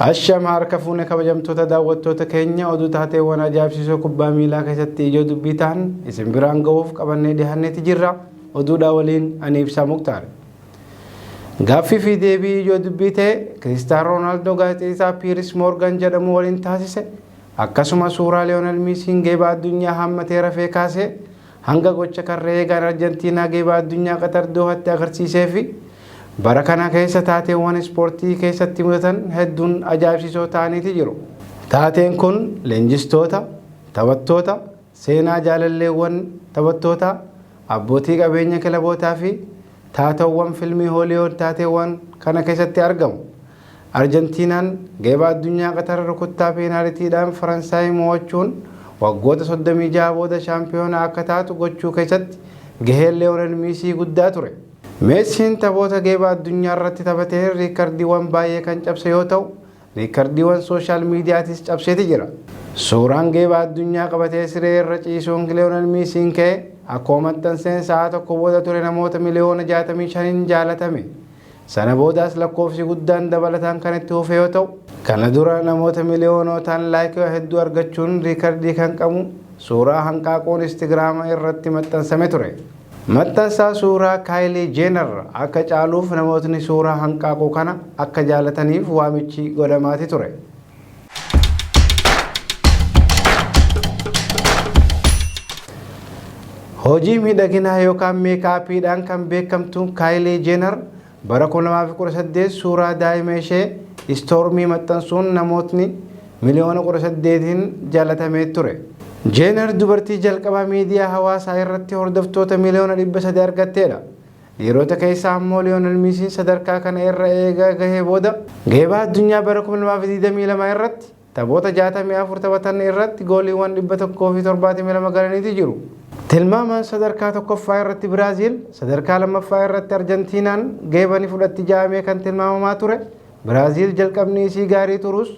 Asham harka fuune kabajamtoota daawwattoota keenya oduu taateewwan ajaa'ibsiisoo kubbaa miilaa keessatti ijoo dubbii ta'an isin biraan ga'uuf qabannee dhiyaanneeti jirra. Oduudhaa waliin ani Ibsaa Muktaar. Gaaffii fi deebii ijoo dubbii ta'e Kiristaanoo Roonaaldoo gaazexeessaa Piiris Moorgan jedhamu waliin taasise akkasumas suuraa Liyoonel Meesiin geeba addunyaa hammatee rafee kaasee hanga gocha karree eegaan Arjentiinaa geeba addunyaa Qatar Doohatti agarsiisee fi bara kana keessa taateewwan ispoortii keessatti mudatan hedduun ajaa'ibsiisoo ta'aniiti jiru. Taateen kun leenjistoota, taphattoota, seenaa jaalalleewwan taphattoota, abbootii qabeenya kilabootaa fi taatawwan filmii Hooliwud taateewwan kana keessatti argamu. Arjentiinaan geeba addunyaa Qatar rukuttaa peenaalitiidhaan Faransaay mo'achuun waggoota 36 booda shaampiyoona akka taatu gochuu keessatti gaheen Liyoonel Meesii guddaa ture. Meesiin taphoota geeba addunyaa irratti taphatee riikardiiwwan baay'ee kan cabse yoo ta'u, riikardiiwwan sooshaal miidiyaatis cabseeti jira. Suuraan geeba addunyaa qabatee siree irra ciisuun Liyoonel Meesiin ka'e akkuma maxxanseen sa'a tokko booda ture namoota miliyoona 65 jaalatame. Sana boodaas lakkoofsi guddaan dabalataan kan itti fufe yoo ta'u, kana dura namoota miliyoonotaan laayikii hedduu argachuun riikardii kan qabu suuraa hanqaaquun Instagiraama irratti maxxansame ture. Maxxansaa suuraa Kaayilii Jeenar akka caaluuf namootni suuraa hanqaaquu kana akka jaalataniif waamichi godhamaati ture. Hojii miidhaginaa yookaan meekaappiidhaan kan beekamtu Kaayilii Jeenar bara 2018 suuraa daa'ima ishee Istoormii maxxansuun namootni miliyoona 18 jaalatamee ture. Jeenar dubartii jalqabaa miidiyaa hawaasaa irratti hordoftoota miliyoona 300 argatteedha. Dhiirota keessaa immoo Liyoonel Meesiin sadarkaa kana irra eega gahee booda geeba addunyaa bara 2022 irratti taphoota 64 taphatan irratti gooliiwwan 172 galaniiti jiru. Tilmaamaan sadarkaa tokkoffaa irratti Biraaziil, sadarkaa lammaffaa irratti Arjentiinaan geebani fudhatti jaamee kan tilmaamamaa ture. Biraaziil jalqabni isii gaarii turus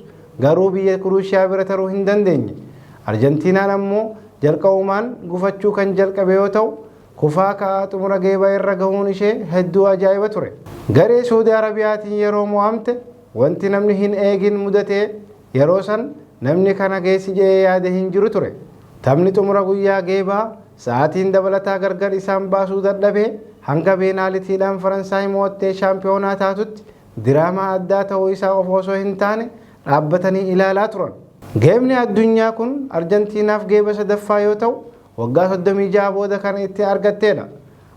garuu biyya Kuruushiyaa bira taruu hin dandeenye. Arjentiinaan ammoo jalqabumaan gufachuu kan jalqabe yoo ta'u, kufaa ka'aa xumura geeba irra gahuun ishee hedduu ajaa'iba ture. Garee Saudi Arabiyaatiin yeroo mo'amte wanti namni hin eegin mudatee yeroo san namni kana geessi jedhee yaade hin jiru ture. Taphni xumura guyyaa geebaa sa'aatiin dabalataa gargar isaan baasuu dadhabee hanga peenaalitiidhaan Faransaay mo'attee shaampiyoonaa taatutti diraamaa addaa ta'uu isaa of osoo hin taane dhaabbatanii ilaalaa turan. Geebni addunyaa kun Arjentiinaaf geeba sadaffaa yoo ta'u, waggaa 36 booda kan itti argatteedha.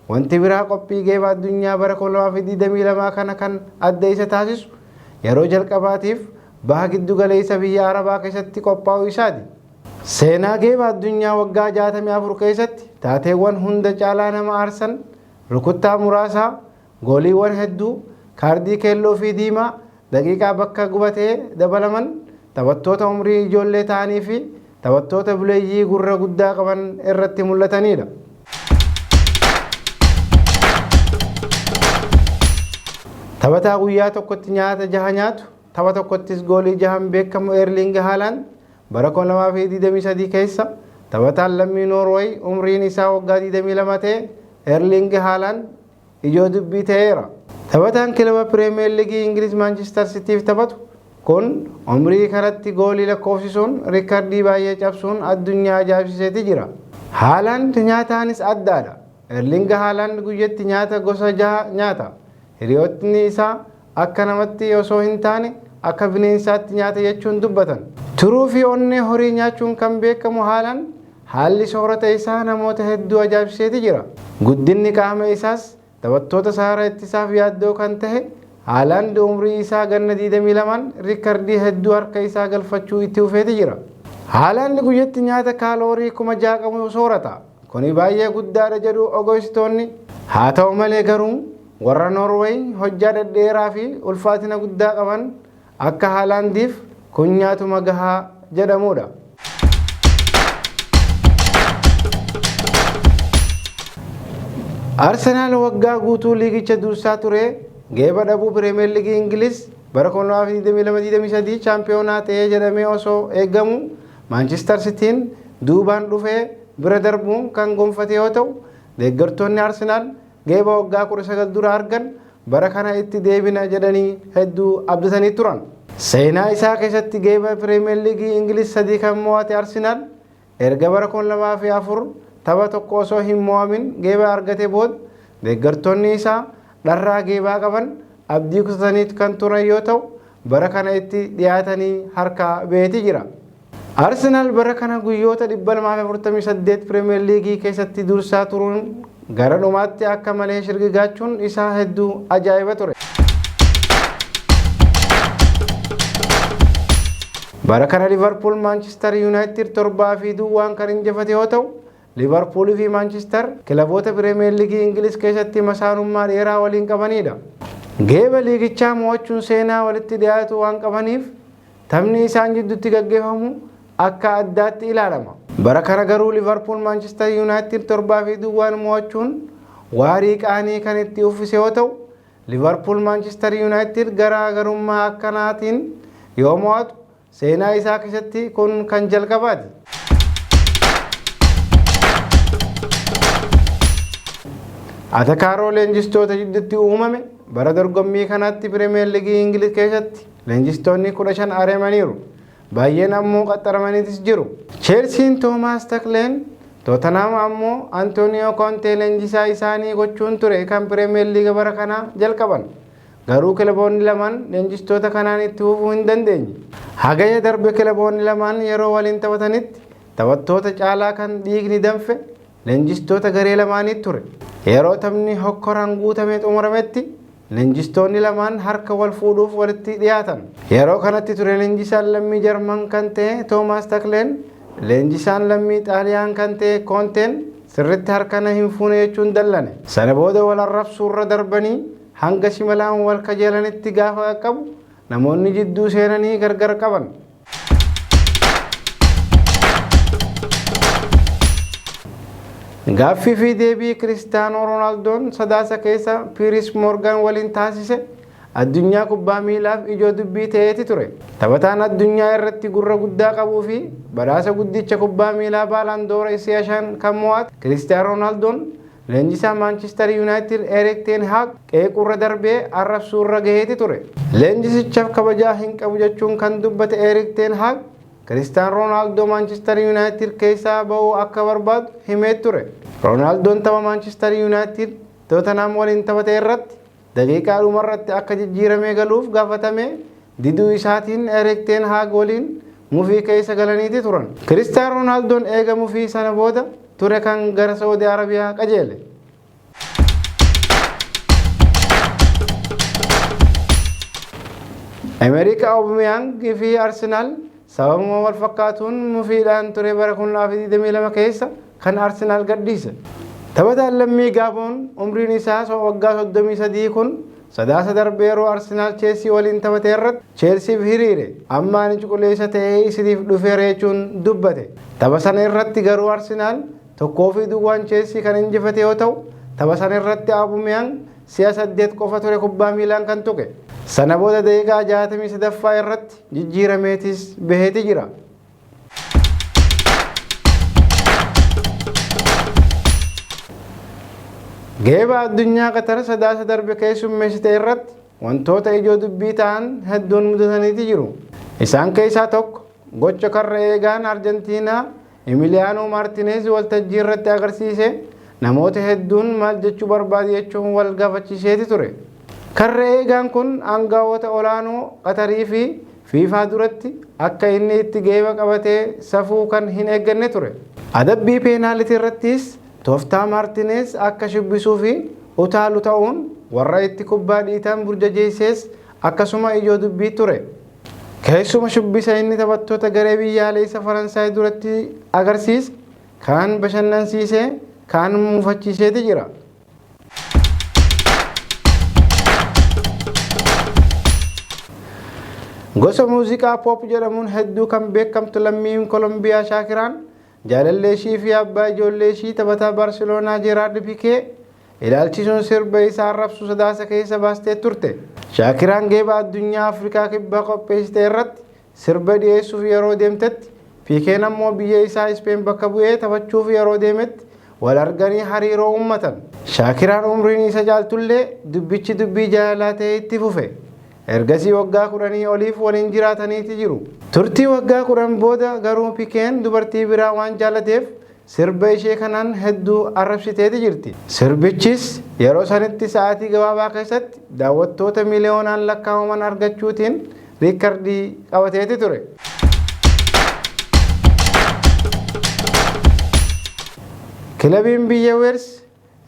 Wanti biraa qophii geeba addunyaa bara 2022 kana kan adda isa taasisu yeroo jalqabaatiif baha giddu galeessa biyya Arabaa keessatti qophaa'uu isaati. Seenaa geeba addunyaa waggaa 64 keessatti taateewwan hunda caalaa nama aarsan rukuttaa muraasaa, gooliiwwan hedduu, kaardii keelloo fi diimaa, daqiiqaa bakka gubatee dabalaman, taphattoota umrii ijoollee ta'anii fi taphattoota buleeyyii gurra guddaa qaban irratti mul'atanidha. Taphataa guyyaa tokkotti nyaata 6 nyaatu, tapha tokkottis goolii 6 beekamu Erling Haaland bara 2023 keessa taphataan lammii Noorweey umriin isaa waggaa 22 ta'e Erling Haaland ijoo dubbii ta'eera. Taphataan kilaba Pirimeer Liigii Ingiliz Maanchister Siitiif taphatu kun umrii kanatti goolii lakkoofsisuun riikardii baay'ee cabsuun addunyaa ajaa'ibsiiseeti jira. Haaland nyaataanis addaadha. Erling Haaland guyyatti nyaata gosa 6 nyaata. Hiriyootni isaa akka namatti osoo hin taane akka bineensaatti nyaata jechuun dubbatan. Turuu fi onnee horii nyaachuun kan beekamu Haaland haalli soorata isaa namoota hedduu ajaa'ibsiiseeti jira. Guddinni qaama isaas taphattoota saara ittisaaf yaaddoo kan ta'e Haaland umrii isaa ganna 22 riikardii hedduu harka isaa galfachuu itti fufeeti jira. Haaland guyyatti nyaata kaaloorii 6,000 qabu soorata. Kuni baay'ee guddaadha jedhu ogeessitoonni. Haa ta'u malee garuu warra Noorweey hojjaa dhedheeraa fi ulfaatina guddaa qaban akka Haalandiif kun nyaatuma gahaa jedhamudha. Arsenaal waggaa guutuu liigicha dursaa ture geeba dhabuu Pirimeer Liigii Ingiliz bara 2022-23 shaampiyoonaa ta'ee jedhamee osoo eegamu Maanchister Siitiin duubaan dhufee bira darbuun kan gonfate yoo ta'u, deeggartoonni Arsenaal geeba waggaa 19 dura argan bara kana itti deebina jedhanii hedduu abdatanii turan. Seenaa isaa keessatti geeba Pirimeer Liigii Ingiliz 3 kan mo'ate Arsenaal erga bara 2004 tapha tokko osoo hin mo'amin geeba argate booda deeggartoonni isaa dharraa geebaa qaban abdii kutataniit kan turan yoo ta'u bara kana itti dhiyaatanii harka beeti jira. Arsenaal bara kana guyyoota 248 Pirimeer Liigii keessatti dursaa turuun gara dhumaatti akka malee shirgigaachuun isaa hedduu ajaa'iba ture. Bara kana Liverpool Manchester United 7-2 kan injifate yoo ta'u Liverpool fi Manchester kilaboota Pirimeer Liigii Ingiliz keessatti masaanummaa dheeraa waliin qabanidha. Geeba liigichaa mo'achuun seenaa walitti dhiyaatu waan qabaniif taphni isaan jidduutti gaggeeffamu akka addaatti ilaalama. Bara kana garuu Liverpool Manchester United 7-2 mo'achuun waarii qaanii kan itti uffise yoo ta'u Liverpool Manchester United garaagarummaa akkanaatiin yoo mo'atu seenaa isaa keessatti kun kan jalqabaati. Atakaaroo leenjistoota jidduutti uumame bara dorgommii kanatti Pirimeer Liigii Ingiliz keessatti leenjistoonni 15 areemaniiru. Baay'een ammoo qaxaramaniitis jiru. Cheelsiin Toomaas Takleen, Tottenham ammoo Antonio Conte leenjisaa isaanii gochuun ture kan Pirimeer Liiga bara kana jalqaban. Garuu kilaboonni lamaan leenjistoota kanaan itti fufuu hin dandeenye. Hagaya darbe kilaboonni lamaan yeroo waliin taphatanitti taphattoota caalaa kan dhiigni danfe leenjistoota garee lamaanii ture. Yeroo taphni hokkoraan guutamee xumurametti leenjistoonni lamaan harka wal fuudhuuf walitti dhiyaatan. Yeroo kanatti ture leenjisaan lammii Jarman kan ta'e Toomaas Takleen leenjisaan lammii Xaaliyaan kan ta'e Konteen sirritti harkana hin fuune jechuun dallane. Sana booda wal arrabsuurra darbanii hanga shimalaan wal kajeelanitti gaafa qaqqabu namoonni jidduu seenanii gargar qaban. Gaaffii fi deebii Kiristaanoo Roonaaldoo'n sadaasa keessa Piiris Moorgan waliin taasise addunyaa kubbaa miilaaf ijoo dubbii ta'eeti ture. Taphataan addunyaa irratti gurra guddaa qabuu fi badhaasa guddicha kubbaa miilaa Baalan d'Or Isiyaa 5 kan mo'ate Kiristaanoo Roonaaldoo'n leenjisaa Manchester United Erik ten Hag qeequrra darbee arrabsuurra gaheeti ture. Leenjisichaaf kabajaa hin qabu jechuun kan dubbate Erik ten Hag Cristiano Ronaldo Manchester United keessaa ba'uu akka barbaadu himee ture. Ronaldoon tapha Manchester United Tottenham waliin taphate irratti daqiiqaa dhumarratti akka jijjiiramee galuuf gaafatame diduu isaatiin Erik ten Hag waliin mufii keessa galaniiti turan. Cristiano Ronaldoon eega mufii sana booda ture kan gara Saudi Arabiyaa qajeele. Amerika Aubameyang fi Arsenal sababuma wal fakkaatuun mufiidhaan ture bara 2022 keessa kan Arsenal gadhiise. Taphataan lammii Gaaboon umriin isaa waggaa 33 kun sadaasa darbee yeroo Arsenal Chelsea waliin taphate irratti Chelseaf hiriire. Ammaan cuquliisa ta'ee isiniif dhufeera jechuun dubbate. Tapha sana irratti garuu Arsenal 1-2 Chelsea kan injifate yoo ta'u, tapha sana irratti Aubameyang si'a 8 qofa ture kubbaa miilaan kan tuqe. Sana booda daqiiqaa 63ffaa irratti jijjiirameetis baheeti jira. Geeba addunyaa Qatar sadaasa darbe keessummeessite irratti wantoota ijoo dubbii ta'an hedduun mudataniiti jiru. Isaan keessaa tokko gocha karra eegaan Arjentiinaa Emiliano Martinez waltajjii irratti agarsiise namoota hedduun maal jechuu barbaade jechuun wal gaafachiiseeti ture. Karra eegaan kun aangawoota olaanoo Qatarii fi FIFA duratti akka inni itti geeba qabatee safuu kan hin eegganne ture. Adabbii peenaalitii irrattis tooftaa Martinez akka shubbisuu fi utaalu ta'uun warra itti kubbaa dhiitan burjajeessees akkasuma ijoo dubbii ture. Keessuma shubbisa inni taphattoota garee biyyaalessa Faransaay duratti agarsiise kaan bashannansiisee kaan mufachiiseeti jira. Gosa muuziqaa pop jedhamuun hedduu kan beekamtu lammiin Kolombiyaa Shaakiraan jaalallee ishii fi abbaa ijoollee ishii taphataa Barseloonaa Jeraard Pikee ilaalchisuun sirba isaa arrabsu sadaasa keessa baastee turte. Shaakiraan geeba addunyaa Afrikaa kibbaa qopheessite irratti sirba dhiyeessuuf yeroo deemtetti Pikeen ammoo biyya isaa Ispeen bakka bu'ee taphachuuf yeroo deemetti wal arganii hariiroo uummatan. Shaakiraan umriin isa caaltullee dubbichi dubbii jaalalaa ta'e itti fufe. ergasii waggaa 10 oliif waliin jiraataniiti jiru. Turtii waggaa 10 booda garuu Piikeen dubartii biraa waan jaalateef sirba ishee kanaan hedduu arrabsiteeti jirti. Sirbichis yeroo sanitti sa'aatii gabaabaa keessatti daawwattoota miliyoonaan lakkaa'aman argachuutiin riikardii qabateeti ture. Kilabiin biyya Weels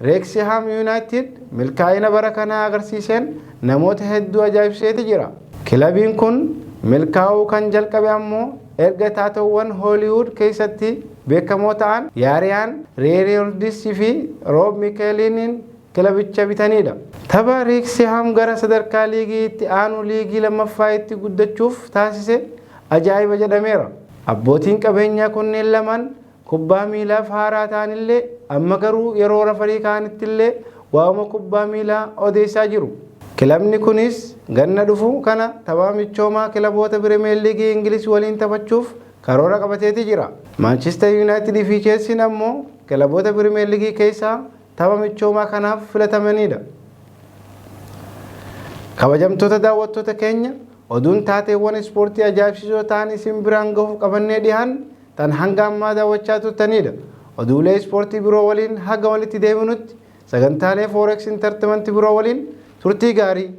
Wrexham United milkaa'ina bara kanaa agarsiiseen namoota hedduu ajaa'ibsiiseeti jira. Kilabiin kun milkaa'uu kan jalqabe ammoo erga taatowwan Hollywood keessatti beekamoo ta'an Yaariyaan Reynolds fi Roob Mikeeliiniin kilabicha bitanidha. Tapha Wrexham gara sadarkaa liigii itti aanu liigii lammaffaa itti guddachuuf taasise ajaa'iba jedhameera. Abbootiin qabeenyaa kunneen lamaan kubbaa miilaaf haaraa ta'anillee amma garuu yeroo rafarii ka'anittillee waa'uma kubbaa miilaa odeessaa jiru. Kilabni kunis ganna dhufu kana tapha michoomaa kilaboota Pirimeer Liigii Ingiliz waliin taphachuuf karoora qabateeti jira. Manchester United fi Chelsea ammoo kilaboota Pirimeer Liigii keessaa tapha michoomaa kanaaf filatamanidha. Kabajamtoota daawwattoota keenya oduun taateewwan ispoortii ajaa'ibsiisoo ta'an isin biraan gahuuf qabannee dhiyaanne tan hanga ammaa daawwachaa turtanidha. Oduulee ispoortii biroo waliin haga walitti deebinutti sagantaalee Forex Entertainment biroo waliin turtii gaarii.